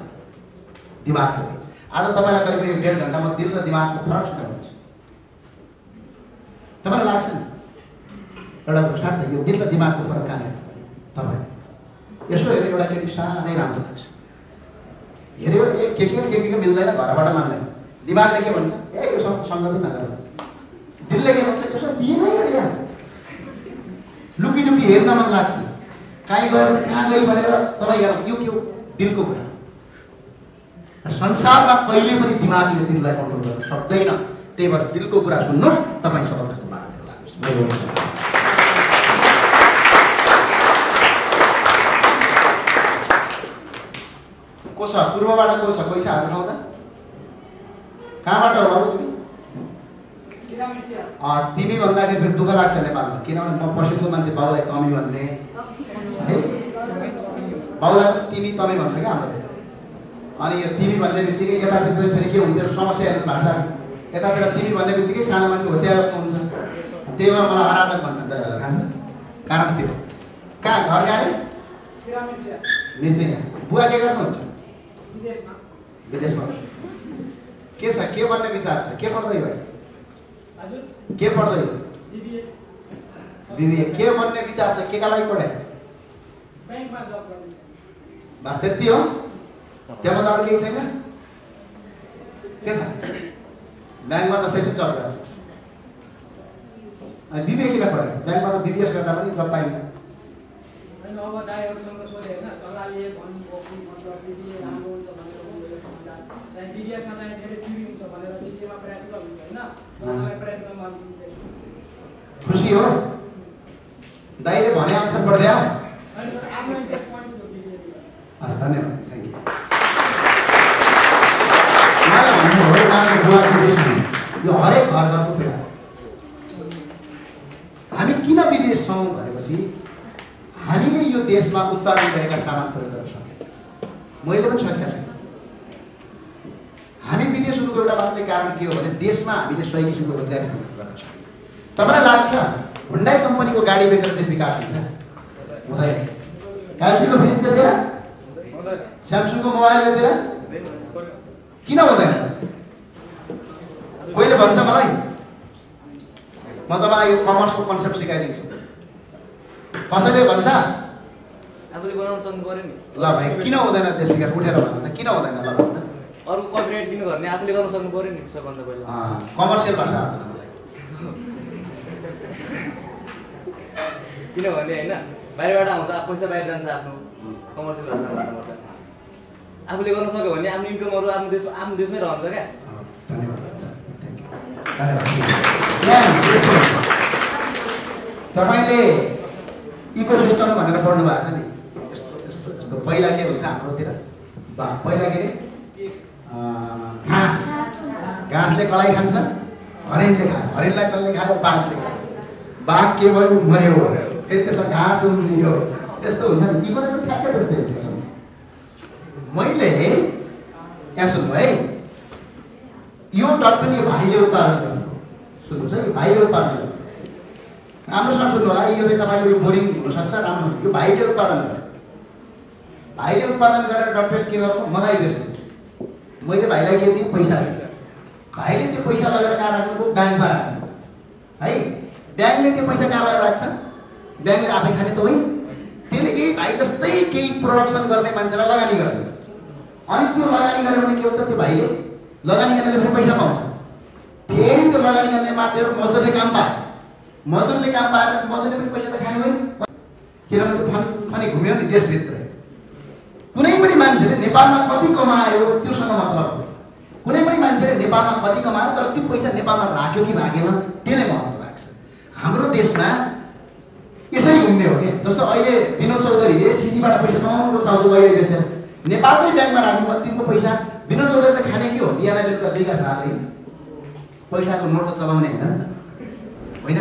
दिमागले। आज तपाईँलाई करिब 1.5 घन्टामा दिल र दिमागको फरक सुनाउनुहुन्छ। तपाईँलाई लाग्छ नि एउटा साँच्चै यो दिल र दिमागको फरक कहाँनिर? तपाईँले यसो हेरेर एउटा केटी साह्रै राम्रो लाग्छ। हेऱ्यो के मिल्दैन घरबाट मान्दैन दिमागले के भन्छ ए यो सङ्गति नगर दिलले के भन्छ यसो बिहे नै गरे लुकी हेर्न मन लाग्छ कहीँ गएर कहाँ गई भनेर तपाईँ हेर यो के हो दिलको कुरा संसारमा कहिले पनि दिमागले दिललाई कन्ट्रोल गर्न सक्दैन त्यही भएर दिलको कुरा सुन्नुहोस् तपाईँ सफलताको बाटोमा लाग्नुहोस् को छ पूर्वबाट को छ पैसाहरू खाउँदा कहाँबाट हो बाबु तिमी भन्दाखेरि फेरि दुःख लाग्छ नेपालमा किनभने म पश्चिमको मान्छे बाउलाई तमी भन्ने है बाउलाई तिमी तमी भन्छ क्या हामीले अनि यो तिमी भन्ने बित्तिकै यतातिर फेरि के हुन्छ समस्याहरू भाषा यतातिर तिमी भन्ने बित्तिकै सानो मान्छे होच्या जस्तो हुन्छ त्यही भएर मलाई अराजक भन्छन् दाइहरूलाई थाहा छ कारण त्यो कहाँ घर गए मिर्चिङ बुवा के गर्नुहुन्छ विदेशमा के छ के भन्ने विचार छ के पढ्दै भाइ के पढ्दै बिबिए के भन्ने विचार छ केका लागि पढे बस त्यति हो त्यहाँभन्दा अरू केही छैन के छ ब्याङ्कमा जस्तै पनि जब गर्छ अनि बिबिए किन पढे ब्याङ्कमा त बिबिएस गर्दा पनि जब पाइन्छ अब दाइहरुसँग सोधे हैन सल्लाह लिए भन्नु मतलब बिबिए राम्रो हुन्छ भनेर भन्दा चाहिँ बिबिएसमा चाहिँ धेरै थ्योरी हुन्छ भनेर बिबिएमा प्र्याक्टिकल हुन्छ हैन मलाई प्र्याक्टिकलमा खुसी हो दाइले भने अक्षर पढ्दै आ अनि आफ्नो इन्ट्रेस्ट पोइन्ट हो बिबिए हस् धन्यवाद थ्यांक यू यो हरेक घरको कुरा हामी किन विदेश छौं भनेपछि हामीले यो देशमा उत्पादन गरेका सामान प्रयोग गर्न सक्छौं मैले पनि सकेका छैन हामी विदेश हुनुको एउटा मात्रै कारण के हो भने देशमा हामीले सही किसिमको रोजगारी सृजना गर्न सक्छौं तपाईलाई लाग्छ हुन्डाई कम्पनीको गाडी बेचेर देश विकास हुन्छ हुँदैन एलजीको फ्रिज बेचेर हुँदैन स्यामसङको मोबाइल बेचेर किन हुँदैन कोहीले भन्छ मलाई म तपाईलाई यो कमर्सको कन्सेप्ट सिकाइदिन्छु कसैले भन्छ आफूले बनाउन सक्नु पर्यो नि ल भाइ किन हुँदैन देश विकास उठेर भन त किन हुँदैन ल भन त अरु कपीराइट दिनु गर्ने आफूले गर्न सक्नु पर्यो नि सबभन्दा पहिला कमर्सियल भाषा भन मलाई किनभने हैन बाहिरबाट आउँछ पैसा बाहिर जान्छ आफ्नो कमर्सियल भाषा भन्नुपर्छ आफूले गर्न सक्यो भने आफ्नो इन्कमहरु आफ्नो देशमै रहन्छ क्या धन्यवाद धन्यवाद तपाईले इकोसिस्टम भनेर पढ्नु भएको छ नि यस्तो पहिला के हुन्छ हाम्रोतिर पहिला के घाँसले कलाई खान्छ हरिणले खायो हरिणलाई कसले खायो बाघले खायो बाघ के भयो मर्यो फेरि त्यसमा घाँस उम्रियो त्यस्तो हुन्छ नि इकोनोमी ठ्याक्कै त्यस्तै हुन्छ मैले यहाँ सुन्नु है यो डटपेन यो भाइले उत्पादन गर्नु सुन्नुहोस् है यो भाइले उत्पादन गर्नु राम्रोसँग सुन्नु होला यो चाहिँ तपाईँको यो बोरिङ हुनसक्छ राम्रो यो भाइले उत्पादन गर्नु भाइले उत्पादन गरेर डटपेन के गर्नु मलाई बेच्नु मैले भाइलाई के दिएँ पैसा दिएँ भाइले त्यो पैसा लगेर कहाँ राख्नुको ब्याङ्कमा राख्नु है ब्याङ्कले त्यो पैसा कहाँ लगेर राख्छ ब्याङ्कले आफै खाने त होइन त्यसले यही भाइ जस्तै केही प्रोडक्सन गर्ने मान्छेलाई लगानी गरिदिन्छ अनि त्यो लगानी गर्यो भने के हुन्छ त्यो भाइले लगानी गर्नेले फेरि पैसा पाउँछ फेरि त्यो लगानी गर्ने मान्छेहरू मजदुरले काम पायो मजदुरले काम पाएर मजदुरले पनि पैसा त खाने होइन किनभने फनी घुम्यो नि देशभित्र कुनै पनि मान्छेले नेपालमा कति कमायो त्योसँग मतलब कुनै पनि मान्छेले नेपालमा कति कमायो तर त्यो पैसा नेपालमा राख्यो कि राखेन त्यसले महत्त्व राख्छ हाम्रो देशमा यसरी घुम्ने हो कि जस्तो अहिले विनोद चौधरीले सिजीबाट पैसा कमाउनुको चाउचाउ गयो बेचेर नेपालकै ब्याङ्कमा राख्नु कतिको पैसा विनोद चौधरीले खाने के हो बिहान बेलुका विकास हाल्दै पैसाको नोट त चलाउने होइन नि त होइन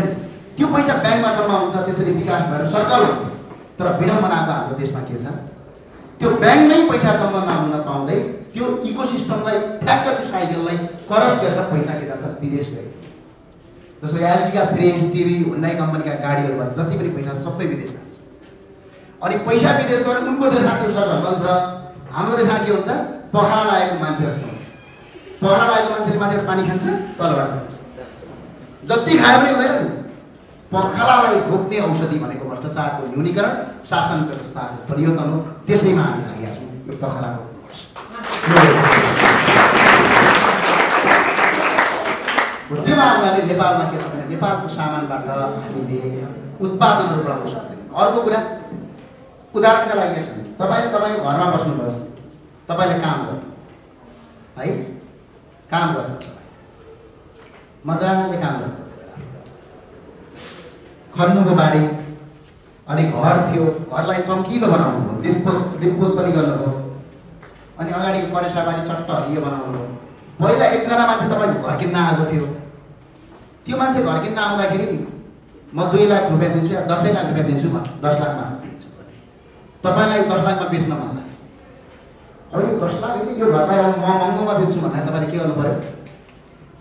त्यो पैसा ब्याङ्कमा जम्मा हुन्छ त्यसरी विकास भएर सर्कल हुन्छ तर विडम्बनाको हाम्रो देशमा के छ त्यो ब्याङ्क नै पैसा जम्मा नहुन पाउँदै त्यो इकोसिस्टमलाई ठ्याक्क त्यो साइकललाई क्रस गरेर पैसा के जान्छ विदेश गयो जस्तो एलजीका फ्रिज टिभी हुन्डाई कम्पनीका गाडीहरूबाट जति पनि पैसा सबै विदेश जान्छ अनि पैसा विदेश गएर उनको देशमा त्यो सर्कल बन्छ हाम्रो देशमा के हुन्छ पखाला लागेको मान्छे जस्तो पखाला लागेको मान्छेले माथिबाट पानी खान्छ तलबाट जान्छ जति खायो पनि हुँदैन नि पखालालाई रोक्ने औषधि भनेको भ्रष्टाचारको न्यूनीकरण शासन व्यवस्थाको परिवर्तन हो त्यसैमा हामी लागेका छौँ यो पखाला रोक्नुपर्छ त्योमा उनीहरूले नेपालमा के भन्ने नेपालको सामानबाट हामीले उत्पादनहरू बढाउन सक्दैनौँ। अर्को कुरा उदाहरणका लागि यसो तपाईँले तपाईँको घरमा बस्नुभयो, तपाईँले काम गर्नु है, काम गर्नु मजाले काम गर्नु खन्नुको बारी, अनि घर थियो, घरलाई चम्किलो बनाउनु भयो, लिपपोत पनि गर्नुभयो, अनि अगाडिको करेसाबारी चट्ट हरियो बनाउनु भयो। पहिला एकजना मान्छे तपाईँको घर किन्न आएको थियो, त्यो मान्छे घर किन्न आउँदाखेरि म 2 लाख रुपियाँ दिन्छु या 10 लाख रुपियाँ दिन्छु, म 10 लाखमा दिन्छु। तपाईँलाई 10 लाखमा बेच्न मन लाग्यो। अब यो 10 लाख होइन, यो घरलाई अब म महँगोमा बेच्छु भन्दा तपाईँले के गर्नु पर्यो?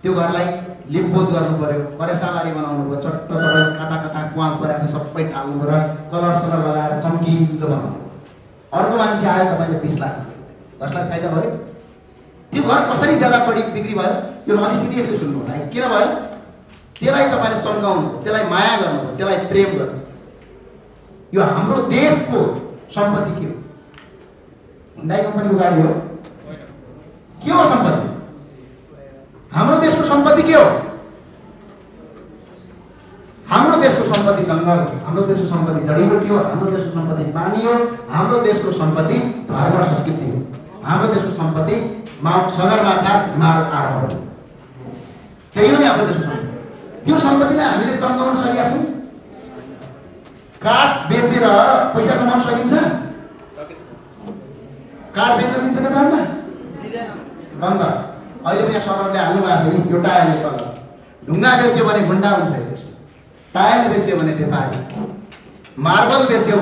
त्यो घरलाई लिपपोत गर्नु पर्यो, करेसाबारी बनाउनु पर्यो, चट्ट तपाईँले कता कता कुवा परेको छ सबै टाल्नु पर्यो, कलर सलर लगाएर चम्किलो बनाउनु। अर्को मान्छे आयो, तपाईँले 20 लाख 10 लाख फाइदा भयो। त्यो घर कसरी ज्यादा बढी बिक्री भयो? यो अलिक सिरियसली सुन्नु होला है। किन भयो? त्यसलाई तपाईँले चम्काउनु भयो, त्यसलाई माया गर्नुभयो, त्यसलाई प्रेम गर्नु। यो हाम्रो देशको सम्पत्ति के हो? हुन्डाई कम्पनीको गाडी हो? के हो सम्पत्ति? हाम्रो देशको सम्पत्ति के हो? हाम्रो देशको सम्पत्ति जङ्गल हो, हाम्रो देशको सम्पत्ति जडीबुटी हो, हाम्रो देशको सम्पत्ति पानी हो, हाम्रो देशको सम्पत्ति धर्म संस्कृति हो, हाम्रो देशको सम्पत्ति सगरमाथा हिमाल आरोह हो। त्यही हो नि हाम्रो देशको सम्पत्ति। त्यो सम्पत्तिलाई हामीले चम्काउन सकेका छौँ? काठ बेचेर पैसा कमाउन सकिन्छ? काठ बेच्न दिन्छ नेपालमा? बन्द। अहिले पनि सरकारले हाल्नु भएको छ नि, यो टायल स्थल ढुङ्गा बेच्यो भने गुन्डा हुन्छ यो देशमा, टायल बेच्यो भने व्यापारी, मार्बल बेच्यो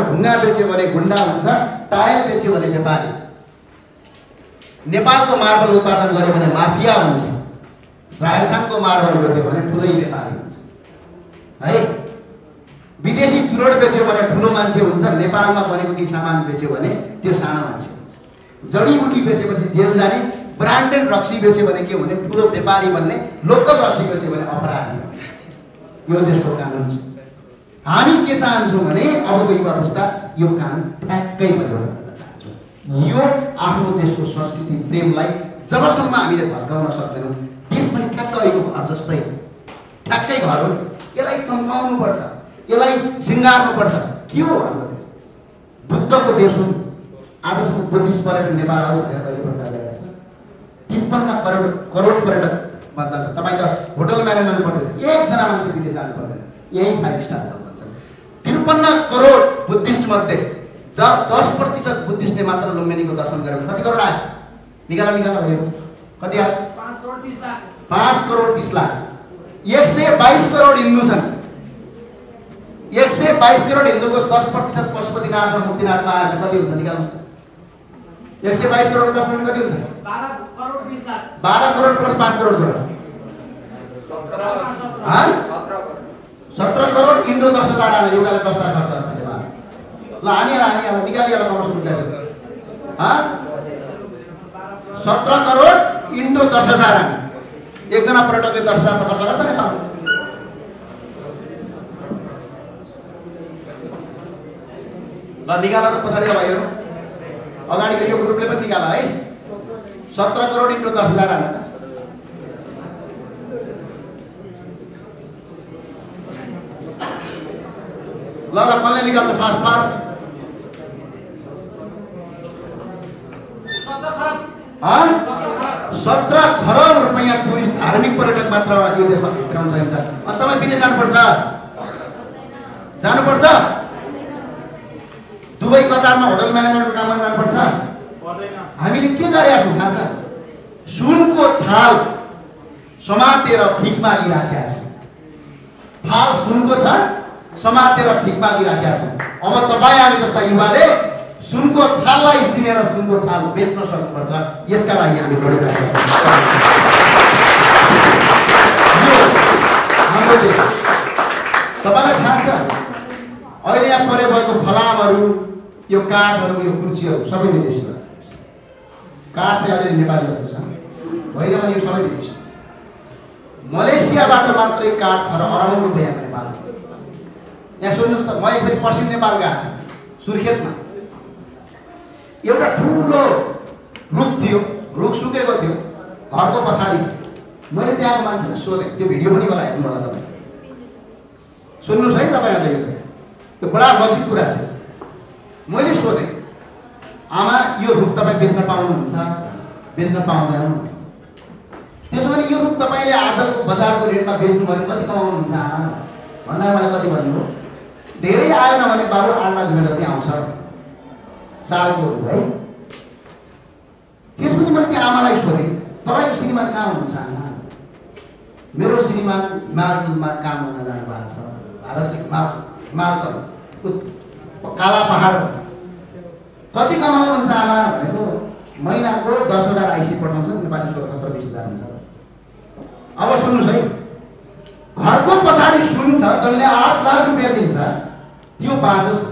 ढुङ्गा बेच्यो भने गुन्डा हुन्छ, टायल बेच्यो भने व्यापारी। नेपालको मार्बल उत्पादन गर्यो भने माफिया हुन्छ, राजस्थानको मार्बल बेच्यो भने ठुलै व्यापारी हुन्छ है। विदेशी चुरोट बेच्यो भने ठुलो मान्छे हुन्छ, नेपालमा बनेको ती सामान बेच्यो भने त्यो सानो मान्छे हुन्छ। जडीबुटी बेचेपछि जेल जाने, ब्रान्डेड रक्सी बेच्यो भने के हुने? ठुलो व्यापारी बन्ने, लोकल रक्सी बेच्यो भने अपराधी बन्ने। यो देशको कानुन छ। हामी के चाहन्छौँ भने अबको युवा पुस्ता यो कानुन ठ्याक्कै परिवर्तन गर्न चाहन्छौँ। यो आफ्नो देशको संस्कृति प्रेमलाई जबसम्म हामीले झल्काउन सक्दैनौँ, देश पनि ठ्याक्क अहिलेको घर जस्तै हो, ठ्याक्कै घर हो नि। यसलाई चम्काउनुपर्छ, यसलाई सिँगार्नुपर्छ। के हो हाम्रो देश? बुद्धको देश हो नि। आजसम्म बुद्धिस्ट पर्यटक नेपाल आऊ भनेर अहिले प्रचार गरिरहेको छ। 53 करोड पर्यटक जान्छ। तपाईँ त होटल म्यानेजमेन्ट पढ्दैछ, एकजना मान्छे विदेश जानु पर्दैन, यही 5 स्टार होटल भन्छ। 53 करोड बुद्धिस्ट मध्ये 10% बुद्धिस्टले मात्र लुम्बिनीको दर्शन गरेर कति करोड आयो? निकाला भयो। कति आयो? 5 करोड 30 लाख। 5 करोड 30 लाख। 122 करोड हिन्दू छन्। 122 करोड हिन्दूको 10% पशुपतिनाथ र मुक्तिनाथमा आएर कति हुन्छ? निकाल्नुहोस्। 122 करोड 10% कति हुन्छ? 12 करोड 20 लाख। 12 करोड प्लस 5 करोड जोड 17 करोड इन्टु 10,000 आयो। एउटाले 10,000 खर्च गर्छ नेपाल। ल हानी निकालिहाल कमर्स उठाएर। 17 करोड इन्टु 10,000 आयो। एकजना पर्यटकले 10,000 खर्च गर्छ नेपाल। ल निकाला त पछाडिका भाइहरू, अगाडिको यो ग्रुपले पनि निकाला है। 17 करोड इन्टु 10,000 आयो। ल कसले निकाल्छ? फास्ट 17 खरब रुपैयाँ टुरिस्ट धार्मिक पर्यटक मात्र यो देशमा भित्राउन सकिन्छ। अनि तपाईँ विदेश जानुपर्छ। दुबई कतारमा होटल म्यानेजमेन्टको काममा जानुपर्छ। हामीले के गरेका छौँ थाहा छ? सुनको थाल समातेर भिख मागिराखेका छौँ। थाल सुनको छ, समातेर भिख मागिराखेका छौँ। अब तपाईँ हामी जस्ता युवाले सुनको थाललाई चिनेर सुनको थाल बेच्न सक्नुपर्छ। यसका लागि हामी लडिरहेका छौँ। हाम्रो देश तपाईँलाई थाहा छ, अहिले यहाँ परे भएको फलामहरू, यो काठहरू, यो कुर्सीहरू सबै विदेशी हो। काठ चाहिँ अहिले नेपाली जस्तो छ होइन भने यो सबै विदेशी। मलेसियाबाट मात्रै काठ अरबौँ रुपियाँ नेपाल। यहाँ सुन्नुहोस् त, म एकचोटि पश्चिम नेपाल गएको थिएँ, सुर्खेतमा एउटा ठुलो रुख थियो, रुख सुकेको थियो, घरको पछाडि। मैले त्यहाँको मान्छेलाई सोधेँ, त्यो भिडियो पनि बनाइदिनु होला तपाईँ, सुन्नुहोस् है तपाईँहरूले यो कुरा, त्यो बडा लजिक कुरा छ। मैले सोधेँ, आमा यो रुख तपाईँ बेच्न पाउनुहुन्छ? बेच्न पाउँदैन। त्यसो भने यो रुख तपाईँले आजको बजारको रेटमा बेच्नु भने कति कमाउनुहुन्छ आमा भन्दा मलाई कति भन्नुभयो? धेरै आएन भने बाबु 8 लाख रुपियाँ जति आउँछ सालको रुख है। त्यसपछि मैले त्यो आमालाई सोधेँ, तपाईँको श्रीमान कहाँ हुनुहुन्छ आमा? मेरो श्रीमान हिमाचलमा काम गर्न जानुभएको छ। भारतको हिमाचल काला पहाड भन्छ। कति कमाउनुहुन्छ आमा भनेको महिनाको 10,000 आइसी पठाउँछ, नेपाली 16-17-20,000 हुन्छ। अब सुन्नुहोस् है, घरको पछाडि सुन छ जसले 8 लाख रुपियाँ दिन्छ, त्यो बाँझो छ।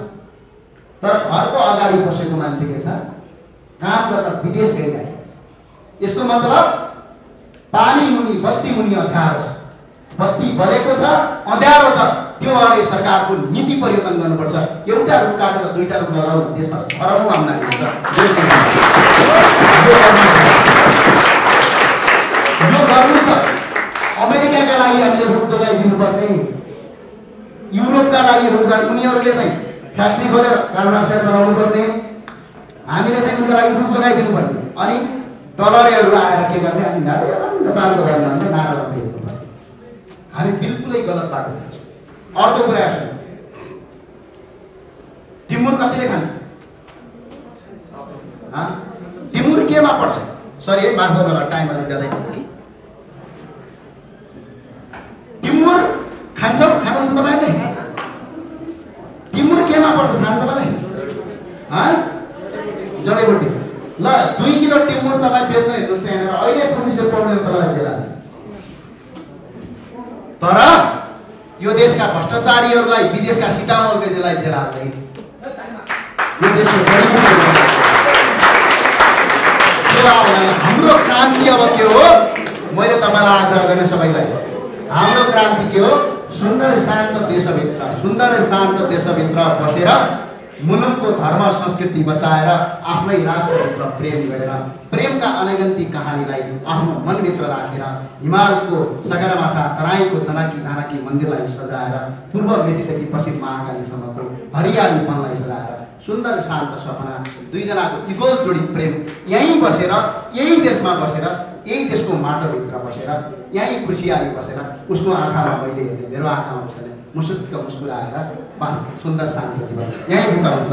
तर घरको अगाडि बसेको मान्छे के छ? काम गर्न विदेश गइरहेको छ। यसको मतलब पानी मुनि बत्ती मुनि अँध्यारो छ। बत्ती बलेको छ, अँध्यारो छ। त्यो अरे सरकारको नीति परिवर्तन गर्नुपर्छ। एउटा रुख काटेर 2टा रुख लगाउनु, देशमा खरबौँ आम्दानी हुन्छ। यो गर्नु छ। अमेरिकाका लागि हामीले रुख जोगाइदिनु पर्ने, युरोपका लागि रुख, उनीहरूले चाहिँ फ्याक्ट्री खोलेर कार्बन डाइअक्साइड बनाउनु पर्ने, हामीले चाहिँ उनीहरूको लागि रुख जोगाइदिनु पर्ने। अनि डलरहरू आएर के गर्ने? हामी नेपालको धर्ममा नारा गर्दै हिँड्नु पर्ने। हामी बिल्कुलै गलत बाटो हिँड्छौँ। अर्को कुरा सुन्नु, टिमुर कतिले खान्छ? टिमुर केमा पर्छ? सरी माफ गर्नु होला, टाइम अलिक ज्यादै थियो कि। टिमुर खानुहुन्छ तपाईँले? टिमुर केमा पर्छ थाहा छ तपाईँलाई? जडीबुटी। ल 2 किलो टिमुर तपाईँ बेच्न हेर्नुहोस् त्यहाँनिर, अहिले पुलिसले पौडेर तपाईँलाई जेल हाल्छ। तर यो देशका भ्रष्टाचारीहरूलाई, विदेशका सिटामोल बेचेलाई जेल हाल्दैन। यो देशको हाम्रो क्रान्ति अब के हो? मैले तपाईँलाई आग्रह गरेँ सबैलाई, हाम्रो क्रान्ति के हो? सुन्दर शान्त देशभित्र बसेर मुलुकको धर्म संस्कृति बचाएर आफ्नै राष्ट्रभित्र प्रेम गरेर, प्रेमका अनगन्ती कहानीलाई आफ्नो मनभित्र राखेर, हिमालको सगरमाथा तराईको जानकी मन्दिरलाई सजाएर, पूर्व मेचीदेखि पश्चिम महाकालीसम्मको हरियालीपनलाई सजाएर, सुन्दर शान्त सपना, दुईजनाको इक्वल जोडी प्रेम यहीँ बसेर, यही देशमा बसेर, यही देशको माटोभित्र बसेर, यहीँ खुसियाली बसेर उसको आँखामा मैले हेर्ने, मेरो आँखामा बसेर मुसुक्क मुस्कुराएर बस सुन्दर शान्त जीवन यहीँ बिताउँछ।